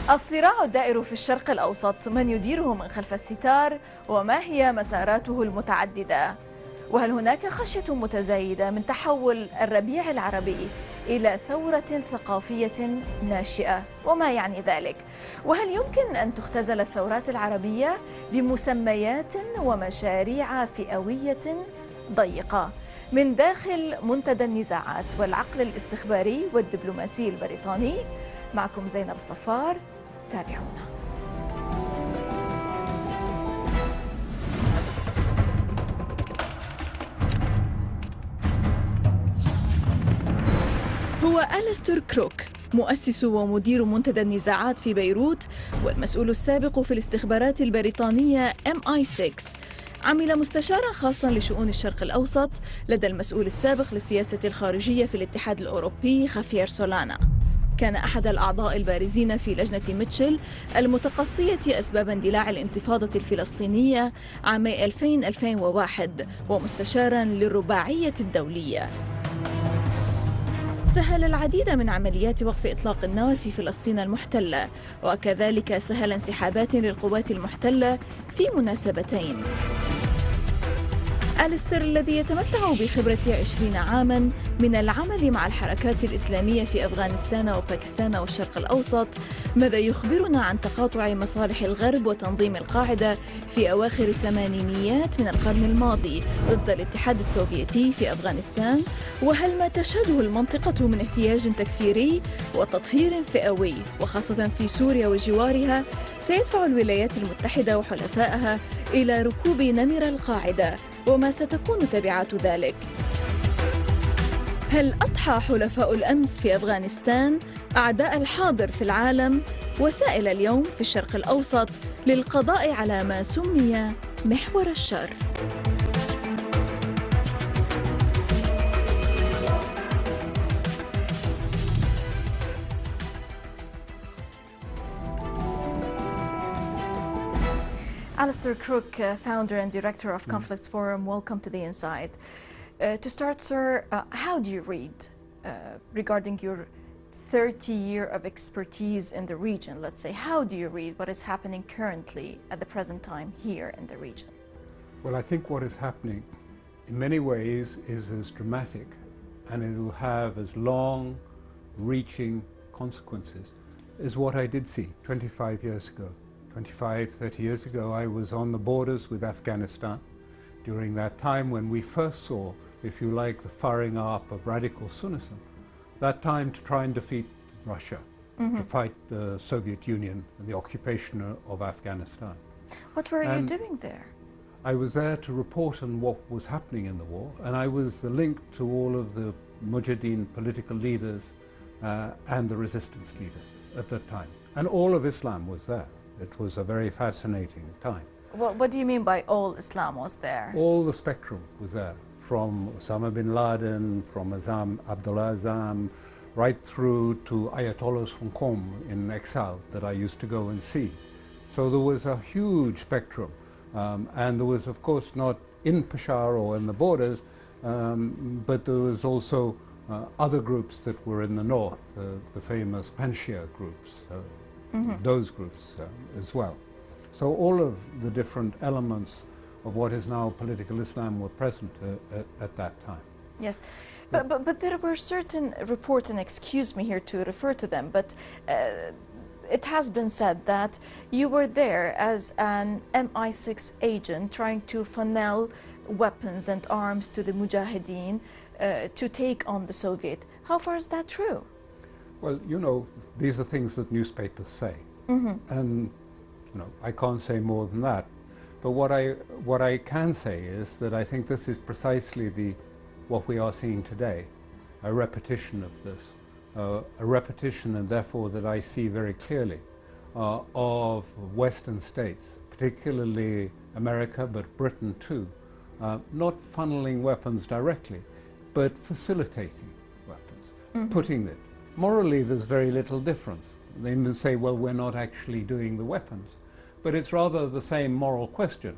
الصراع الدائر في الشرق الأوسط، من يديره من خلف الستار، وما هي مساراته المتعددة؟ وهل هناك خشية متزايدة من تحول الربيع العربي إلى ثورة ثقافية ناشئة؟ وما يعني ذلك؟ وهل يمكن أن تختزل الثورات العربية بمسميات ومشاريع فئوية ضيقة؟ من داخل منتدى النزاعات والعقل الاستخباري والدبلوماسي البريطاني، معكم زينب الصفار، تابعونا. هو أليستر كروك، مؤسس ومدير منتدى النزاعات في بيروت والمسؤول السابق في الاستخبارات البريطانية MI6. عمل مستشارا خاصا لشؤون الشرق الأوسط لدى المسؤول السابق للسياسة الخارجية في الاتحاد الأوروبي خافير سولانا. كان أحد الأعضاء البارزين في لجنة ميتشل المتقصية أسباب اندلاع الانتفاضة الفلسطينية عامي 2000-2001 ومستشارا للرباعية الدولية. سهل العديد من عمليات وقف إطلاق النار في فلسطين المحتلة، وكذلك سهل انسحابات للقوات المحتلة في مناسبتين. أليستر الذي يتمتع بخبرة 20 عاما من العمل مع الحركات الإسلامية في أفغانستان وباكستان والشرق الأوسط، ماذا يخبرنا عن تقاطع مصالح الغرب وتنظيم القاعدة في أواخر الثمانينيات من القرن الماضي ضد الاتحاد السوفيتي في أفغانستان؟ وهل ما تشهده المنطقة من احتياج تكفيري وتطهير فئوي وخاصة في سوريا وجوارها سيدفع الولايات المتحدة وحلفائها إلى ركوب نمر القاعدة؟ وما ستكون تبعات ذلك؟ هل أضحى حلفاء الأمس في أفغانستان أعداء الحاضر في العالم وسائل اليوم في الشرق الأوسط للقضاء على ما سمي محور الشر؟ Alistair Crook, founder and director of Conflicts Forum, welcome to the Inside. To start, sir, how do you read regarding your 30 years of expertise in the region, let's say, how do you read what is happening currently at the present time here in the region? Well, I think what is happening in many ways is as dramatic and it will have as long-reaching consequences as what I did see 25 years ago. 25, 30 years ago, I was on the borders with Afghanistan during that time when we first saw, if you like, the firing up of radical Sunnism. That time to try and defeat Russia, to fight the Soviet Union and the occupation of Afghanistan. What were you doing there? I was there to report on what was happening in the war, and I was the link to all of the Mujahideen political leaders and the resistance leaders at that time. And all of Islam was there. It was a very fascinating time. What do you mean by all Islam was there? All the spectrum was there, from Osama bin Laden, from Abdullah Azam, right through to Ayatollahs from Qom in exile that I used to go and see. So there was a huge spectrum. And there was, of course, not in Peshawar or in the borders, but there was also other groups that were in the north, the famous Panjshir groups. Those groups as well. So all of the different elements of what is now political Islam were present at that time. Yes, but there were certain reports, and excuse me here to refer to them, but it has been said that you were there as an MI6 agent trying to funnel weapons and arms to the Mujahideen to take on the Soviet. How far is that true? Well, you know, these are things that newspapers say, and you know, I can't say more than that. But what I can say is that I think this is precisely what we are seeing today, a repetition of this, a repetition, and therefore that I see very clearly of Western states, particularly America, but Britain too, not funneling weapons directly, but facilitating weapons, putting it. Morally, there's very little difference. They may say, well, we're not actually doing the weapons. But it's rather the same moral question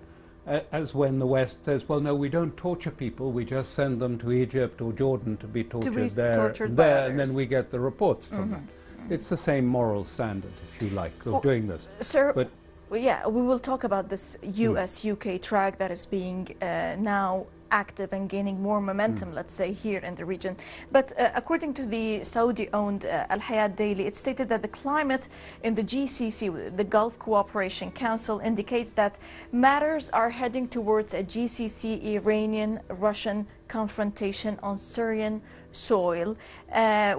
as when the West says, well, no, we don't torture people, we just send them to Egypt or Jordan to be tortured there, tortured and by there, others. and then we get the reports from that. It's the same moral standard, if you like, of doing this. Sir, but yeah, we will talk about this US-UK track that is being now active and gaining more momentum, let's say, here in the region. But according to the Saudi-owned Al Hayat Daily, it stated that the climate in the GCC, the Gulf Cooperation Council, indicates that matters are heading towards a GCC Iranian-Russian confrontation on Syrian soil,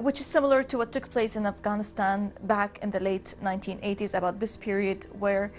which is similar to what took place in Afghanistan back in the late 1980s, about this period where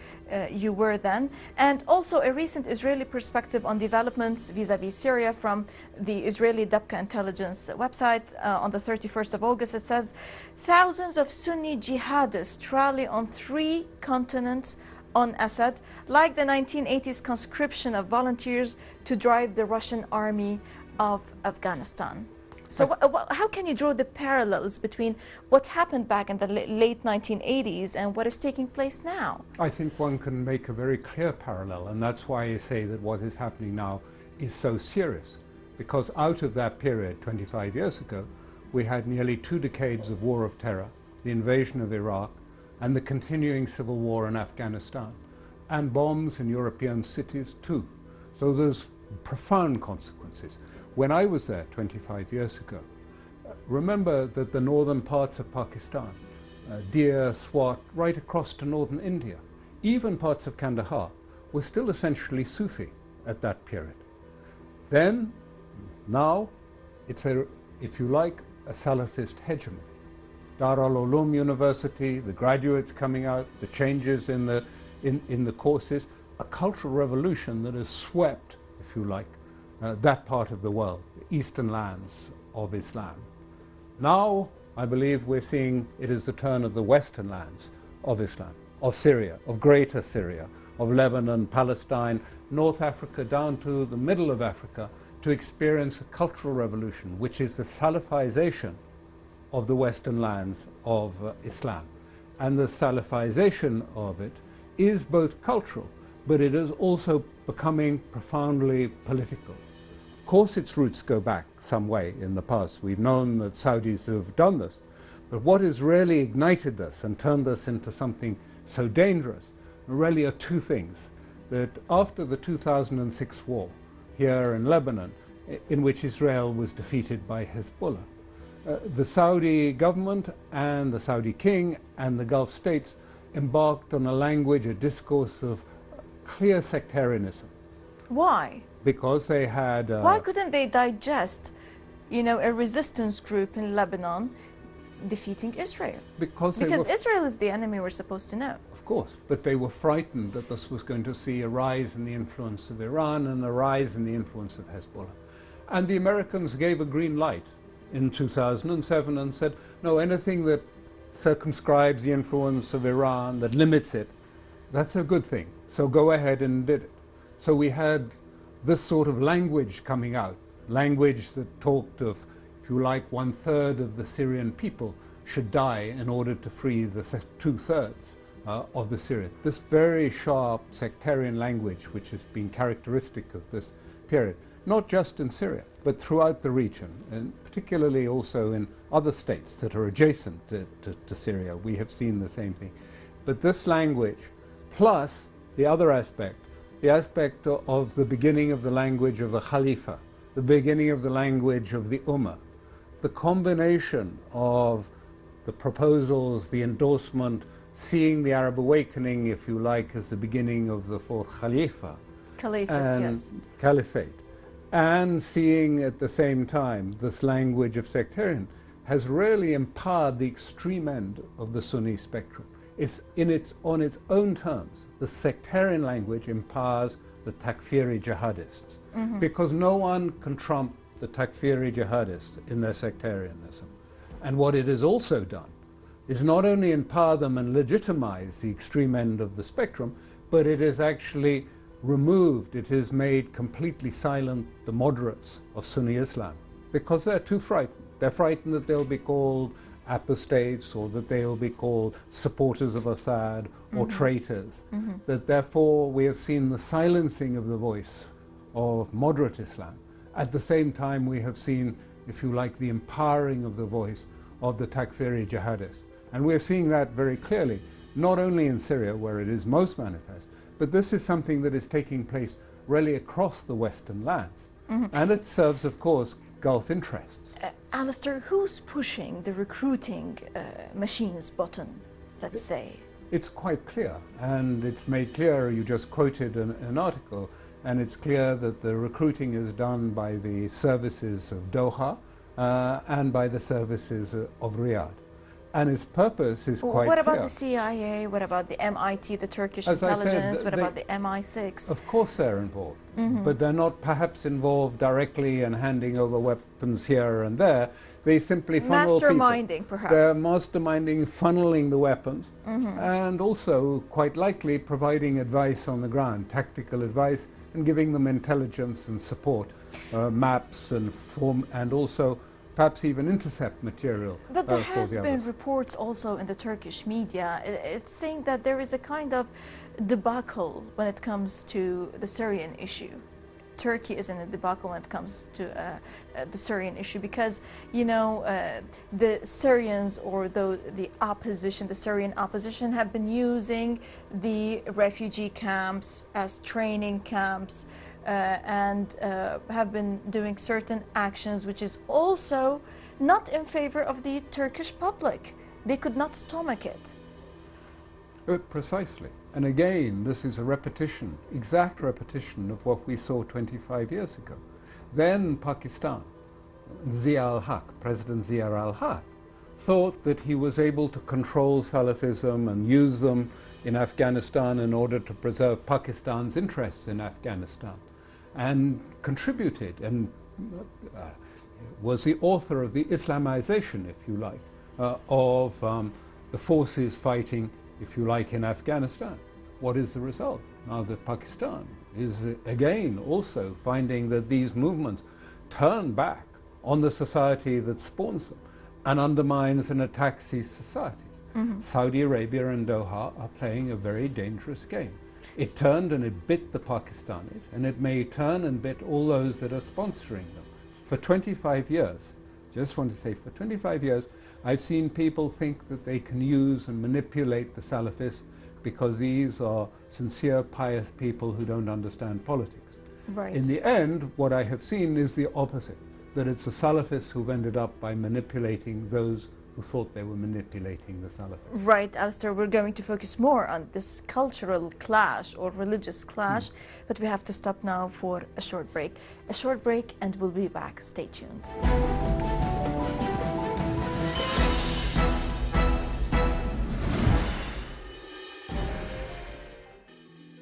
you were then. And also a recent Israeli perspective on developments vis-a-vis Syria from the Israeli Dabka intelligence website on the 31st of August. It says, thousands of Sunni jihadists rally on 3 continents on Assad, like the 1980s conscription of volunteers to drive the Russian army of Afghanistan. So how can you draw the parallels between what happened back in the late 1980s and what is taking place now? I think one can make a very clear parallel, and that's why I say that what is happening now is so serious. Because out of that period, 25 years ago, we had nearly 2 decades of war of terror, the invasion of Iraq, and the continuing civil war in Afghanistan, and bombs in European cities too. So there's profound consequences. When I was there 25 years ago, remember that the northern parts of Pakistan, Dir, Swat, right across to northern India, even parts of Kandahar, were still essentially Sufi at that period. Then, now, it's a, if you like, a Salafist hegemony. Dar al-Ulum University, the graduates coming out, the changes in the courses, a cultural revolution that has swept, if you like, that part of the world, the eastern lands of Islam. Now, I believe we're seeing it is the turn of the western lands of Islam, of Syria, of Greater Syria, of Lebanon, Palestine, North Africa, down to the middle of Africa, to experience a cultural revolution, which is the Salafization of the western lands of Islam. And the Salafization of it is both cultural, but it is also becoming profoundly political. Of course, its roots go back some way in the past. We've known that Saudis have done this. But what has really ignited this and turned this into something so dangerous really are 2 things. That after the 2006 war here in Lebanon, in which Israel was defeated by Hezbollah, the Saudi government and the Saudi king and the Gulf states embarked on a language, a discourse of clear sectarianism. Why? Because they had... Why couldn't they digest, a resistance group in Lebanon defeating Israel? Because Israel is the enemy we're supposed to know. Of course, but they were frightened that this was going to see a rise in the influence of Iran and a rise in the influence of Hezbollah. And the Americans gave a green light in 2007 and said, no, anything that circumscribes the influence of Iran, that limits it, that's a good thing. So go ahead and did it. So we had this sort of language coming out, language that talked of, if you like, 1/3 of the Syrian people should die in order to free the 2/3 of the Syrians. This very sharp sectarian language, which has been characteristic of this period, not just in Syria, but throughout the region, and particularly also in other states that are adjacent to Syria. We have seen the same thing. But this language, plus the other aspect, the aspect of the beginning of the language of the Khalifa, the beginning of the language of the Ummah, the combination of the proposals, the endorsement, seeing the Arab awakening, if you like, as the beginning of the 4th Caliphate, and seeing at the same time this language of sectarian has really empowered the extreme end of the Sunni spectrum. It's on its own terms. The sectarian language empowers the Takfiri jihadists, because no one can trump the Takfiri jihadists in their sectarianism. And what it has also done is not only empower them and legitimize the extreme end of the spectrum, but it has actually removed, it has made completely silent the moderates of Sunni Islam, because they're too frightened. They're frightened that they'll be called apostates, or that they'll be called supporters of Assad or traitors. That therefore we have seen the silencing of the voice of moderate Islam. At the same time we have seen, if you like, the empowering of the voice of the Takfiri jihadists. And we're seeing that very clearly, not only in Syria, where it is most manifest, but this is something that is taking place really across the Western lands. And it serves, of course, Gulf interests. Alistair, who's pushing the recruiting machines button, let's say? It's quite clear, and it's made clear, you just quoted an article, and it's clear that the recruiting is done by the services of Doha and by the services of Riyadh. And its purpose is quite clear. What about the CIA? What about the MIT, the Turkish intelligence? What about the MI6? Of course they're involved, but they're not perhaps involved directly in handing over weapons here and there. They simply funnel masterminding, people. Perhaps. They're masterminding, funneling the weapons, and also quite likely providing advice on the ground, tactical advice, and giving them intelligence and support, maps and also perhaps even intercept material. But there has been reports also in the Turkish media. It's saying that there is a kind of debacle when it comes to the Syrian issue. Turkey is in a debacle when it comes to the Syrian issue because, you know, the Syrians or the opposition, the Syrian opposition have been using the refugee camps as training camps and have been doing certain actions which is also not in favor of the Turkish public. They could not stomach it. Precisely. And again, this is a repetition, exact repetition of what we saw 25 years ago. Then Pakistan, Zia al-Haq, President Zia al-Haq, thought that he was able to control Salafism and use them in Afghanistan in order to preserve Pakistan's interests in Afghanistan, and contributed and was the author of the Islamization, if you like, of the forces fighting, if you like, in Afghanistan. What is the result? Now that Pakistan is again also finding that these movements turn back on the society that spawns them and undermines and attacks these societies. Saudi Arabia and Doha are playing a very dangerous game. It turned and it bit the Pakistanis, and it may turn and bit all those that are sponsoring them. For 25 years, just want to say, for 25 years, I've seen people think that they can use and manipulate the Salafists because these are sincere, pious people who don't understand politics. Right. In the end, what I have seen is the opposite, that it's the Salafists who've ended up by manipulating those who thought they were manipulating the Salafists. Right, Alistair, we're going to focus more on this cultural clash or religious clash, but we have to stop now for a short break. A short break and we'll be back. Stay tuned.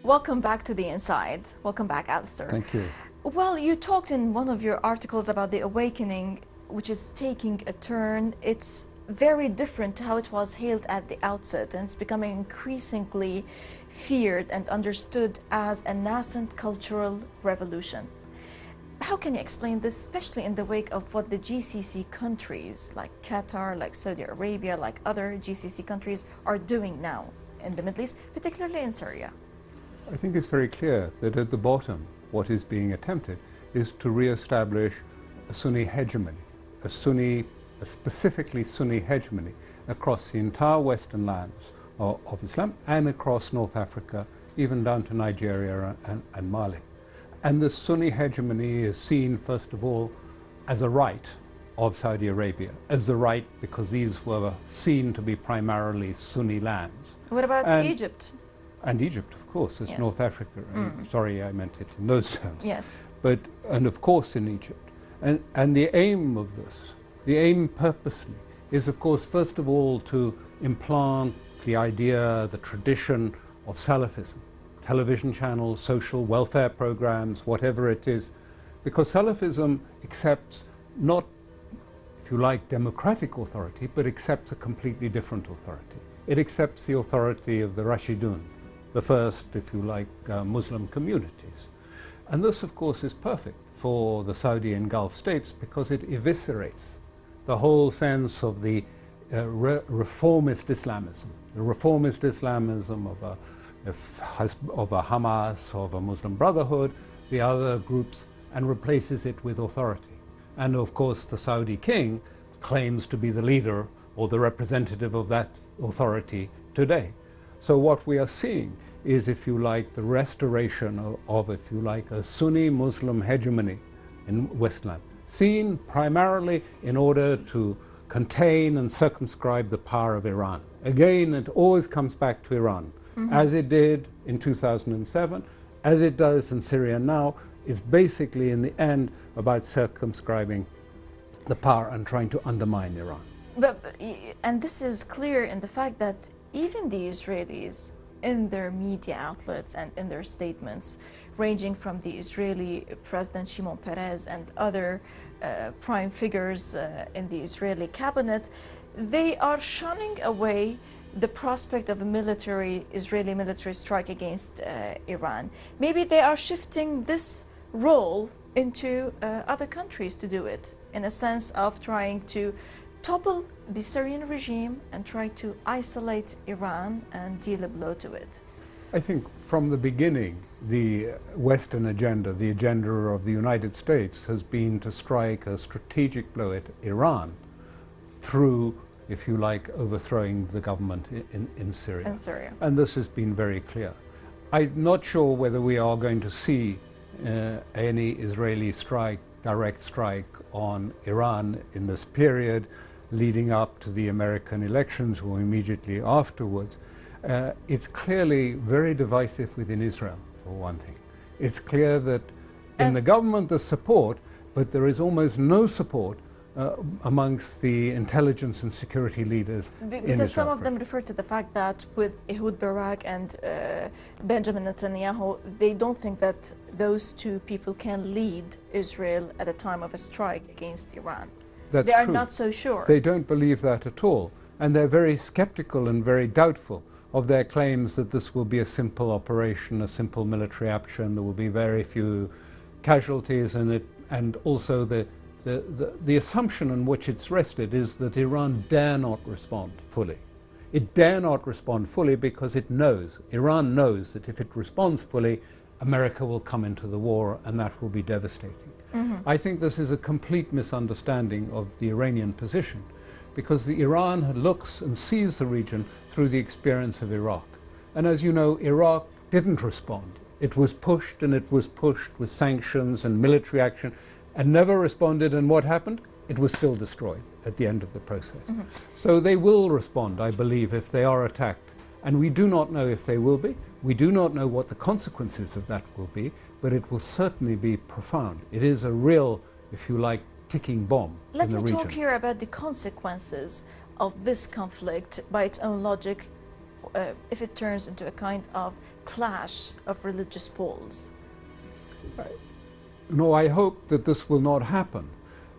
Welcome back to The Inside. Welcome back, Alistair. Thank you. Well, you talked in one of your articles about the awakening, which is taking a turn. It's very different to how it was hailed at the outset, and it's becoming increasingly feared and understood as a nascent cultural revolution. How can you explain this, especially in the wake of what the GCC countries like Qatar, like Saudi Arabia, like other GCC countries are doing now in the Middle East, particularly in Syria? I think it's very clear that at the bottom, what is being attempted is to re-establish a Sunni hegemony, a specifically Sunni hegemony across the entire western lands of Islam and across North Africa, even down to Nigeria and Mali. And the Sunni hegemony is seen, first of all, as a right of Saudi Arabia, as the right because these were seen to be primarily Sunni lands. What about Egypt? And Egypt, of course, as yes. North Africa. Sorry, I meant it in those terms. Yes. And of course in Egypt. And the aim of this, the aim purposely, is of course first of all to implant the idea, the tradition of Salafism, television channels, social welfare programs, whatever it is, because Salafism accepts not, if you like, democratic authority, but accepts a completely different authority. It accepts the authority of the Rashidun, the first, if you like, Muslim communities. And this, of course, is perfect for the Saudi and Gulf states because it eviscerates the whole sense of the reformist Islamism, the reformist Islamism of a Hamas, of a Muslim Brotherhood, the other groups, and replaces it with authority. And of course, the Saudi king claims to be the leader or the representative of that authority today. So what we are seeing is, if you like, the restoration of, if you like, a Sunni Muslim hegemony in Westland, seen primarily in order to contain and circumscribe the power of Iran. Again, it always comes back to Iran, as it did in 2007, as it does in Syria now. It's basically, in the end, about circumscribing the power and trying to undermine Iran. And this is clear in the fact that even the Israelis, in their media outlets and in their statements, ranging from the Israeli President Shimon Peres and other prime figures in the Israeli cabinet, they are shunning away the prospect of a Israeli military strike against Iran. Maybe they are shifting this role into other countries to do it, in a sense of trying to topple the Syrian regime and try to isolate Iran and deal a blow to it. I think from the beginning, the Western agenda, the agenda of the United States, has been to strike a strategic blow at Iran through, if you like, overthrowing the government in Syria. In Syria. And this has been very clear. I'm not sure whether we are going to see any Israeli direct strike on Iran in this period leading up to the American elections or immediately afterwards. It's clearly very divisive within Israel, for one thing. It's clear that in the government there's support, but there is almost no support amongst the intelligence and security leaders in Israel. Because some of them refer to the fact that with Ehud Barak and Benjamin Netanyahu, they don't think that those two people can lead Israel at a time of a strike against Iran. That's they are true. not so sure. They don't believe that at all. And they're very skeptical and very doubtful of their claims that this will be a simple operation, a simple military action. There will be very few casualties in it. And also the assumption on which it's rested is that Iran dare not respond fully. It dare not respond fully because it knows, Iran knows, that if it responds fully, America will come into the war, and that will be devastating. I think this is a complete misunderstanding of the Iranian position, because Iran looks and sees the region through the experience of Iraq. And as you know, Iraq didn't respond. It was pushed, and it was pushed with sanctions and military action, and never responded. And what happened? It was still destroyed at the end of the process. So they will respond, I believe, if they are attacked. And we do not know if they will be. We do not know what the consequences of that will be, but it will certainly be profound. It is a real, if you like, ticking bomb in the region. Let me talk here about the consequences of this conflict by its own logic, if it turns into a kind of clash of religious poles. No, I hope that this will not happen,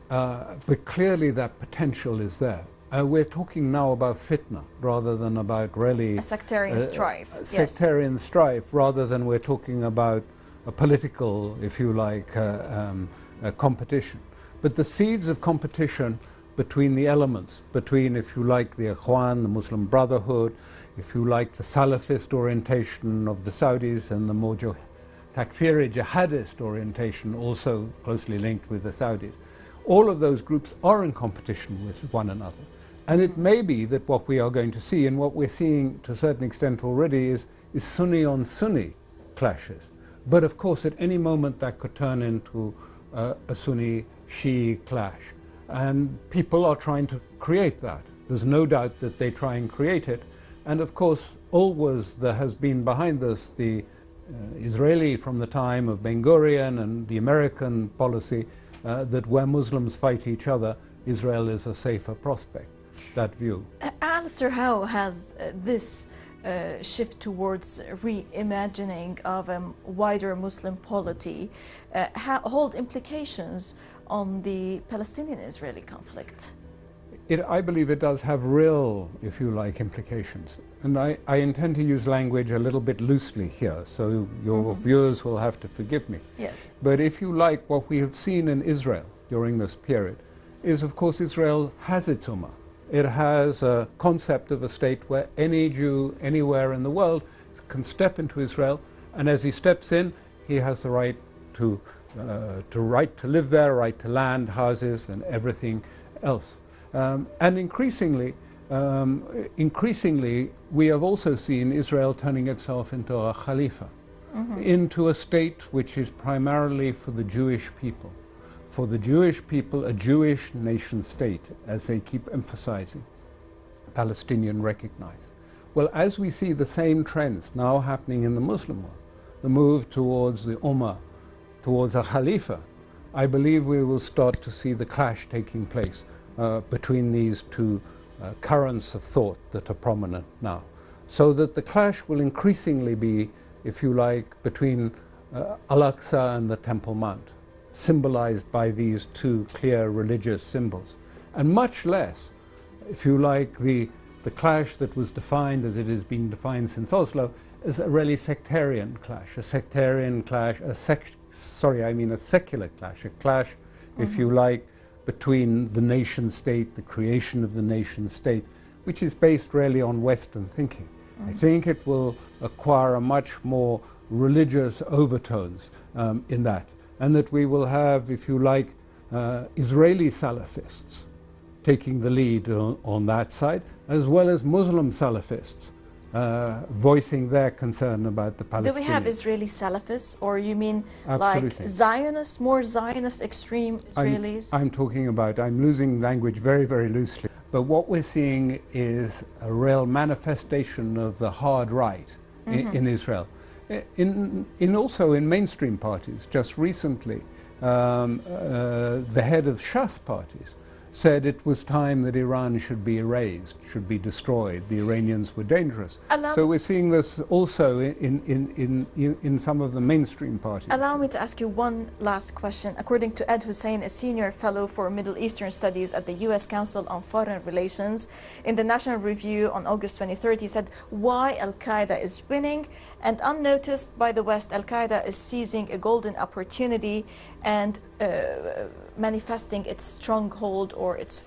but clearly that potential is there. We're talking now about fitna rather than about really a sectarian strife. Sectarian strife, rather than we're talking about a political, if you like, competition. But the seeds of competition between the elements, between, if you like, the Ikhwan, the Muslim Brotherhood, if you like, the Salafist orientation of the Saudis, and the more Takfiri jihadist orientation, also closely linked with the Saudis. All of those groups are in competition with one another. And it may be that what we are going to see, and what we're seeing to a certain extent already, is Sunni on Sunni clashes. But of course, at any moment that could turn into a Sunni-Shia clash. And people are trying to create that. There's no doubt that they try and create it. And of course, always there has been behind this the Israeli, from the time of Ben Gurion, and the American policy that where Muslims fight each other, Israel is a safer prospect. That view. Alistair, how has this shift towards reimagining of a wider Muslim polity hold implications on the Palestinian-Israeli conflict? I believe it does have real, if you like, implications. And I intend to use language a little bit loosely here, so your viewers will have to forgive me. Yes. But if you like, what we have seen in Israel during this period is, of course, Israel has its ummah. It has a concept of a state where any Jew anywhere in the world can step into Israel, and as he steps in, he has the right to live there, right to land, houses, and everything else. And increasingly, increasingly, we have also seen Israel turning itself into a Khalifa, into a state which is primarily for the Jewish people. For the Jewish people, a Jewish nation state, as they keep emphasizing, Palestinian recognized. Well, as we see the same trends now happening in the Muslim world, the move towards the Ummah, towards a Khalifa, I believe we will start to see the clash taking place between these two currents of thought that are prominent now. So that the clash will increasingly be, if you like, between Al-Aqsa and the Temple Mount, symbolized by these two clear religious symbols, and much less, if you like, the clash that was defined as it has been defined since Oslo as a really sectarian clash, a secular clash, a clash, if you like, between the nation state, the creation of the nation state, which is based really on Western thinking. I think it will acquire a much more religious overtones in that, and that we will have, if you like, Israeli Salafists taking the lead on that side, as well as Muslim Salafists voicing their concern about the Palestinians. Do we have Israeli Salafists, or you mean Absolutely. like Zionists, more Zionist extreme Israelis? I'm losing language very, very loosely. But what we're seeing is a real manifestation of the hard right in Israel. Also in mainstream parties. Just recently, the head of Shas parties said it was time that Iran should be erased, should be destroyed. The Iranians were dangerous. So we're seeing this also in some of the mainstream parties. Allow me to ask you one last question. According to Ed Hussein, a senior fellow for Middle Eastern Studies at the U.S. Council on Foreign Relations, in the National Review on August 23rd, he said why Al-Qaeda is winning, and unnoticed by the West, Al-Qaeda is seizing a golden opportunity and manifesting its stronghold or its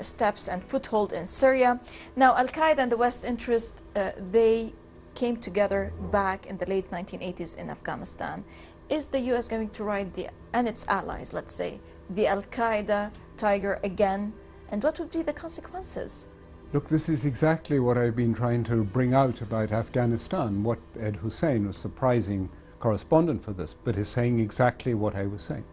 steps and foothold in Syria. Now, Al-Qaeda and the West interest, they came together back in the late 1980s in Afghanistan. Is the U.S. going to ride and its allies, let's say, the Al-Qaeda tiger again? And what would be the consequences? Look, this is exactly what I've been trying to bring out about Afghanistan. What Ed Hussein, was surprising correspondent for this, but is saying exactly what I was saying.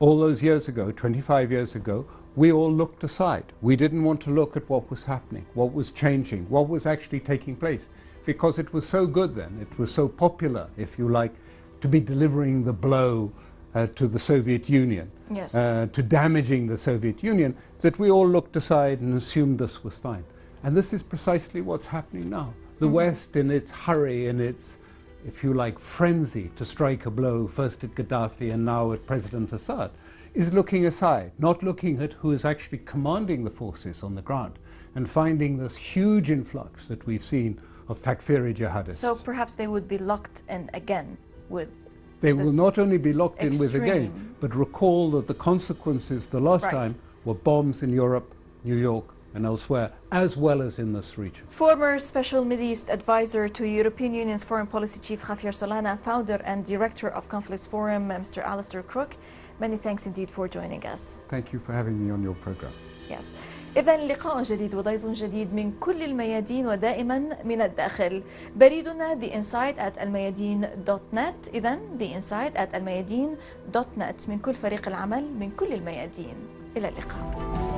All those years ago, 25 years ago, we all looked aside. We didn't want to look at what was happening, what was changing, what was actually taking place, because it was so good then, it was so popular, if you like, to be delivering the blow to the Soviet Union, yes, to damaging the Soviet Union, that we all looked aside and assumed this was fine. And this is precisely what's happening now. The West, in its hurry, in its, if you like, frenzy to strike a blow, first at Gaddafi and now at President Assad, is looking aside, not looking at who is actually commanding the forces on the ground, and finding this huge influx that we've seen of Takfiri jihadists. So perhaps they would be locked in again with They will not only be locked in with again, but recall that the consequences the last time were bombs in Europe, New York, and elsewhere, as well as in this region. Former Special Middle East Advisor to European Union's Foreign Policy Chief Javier Solana, founder and director of Conflicts Forum, Mr. Alistair Crook, many thanks indeed for joining us. Thank you for having me on your program. Yes. إذن لقاء جديد وضيف جديد من كل الميادين ودائما من الداخل. بريدنا theinside@almayadeen.net. إذن theinside@almayadeen.net من كل فريق العمل من كل الميادين. إلى اللقاء.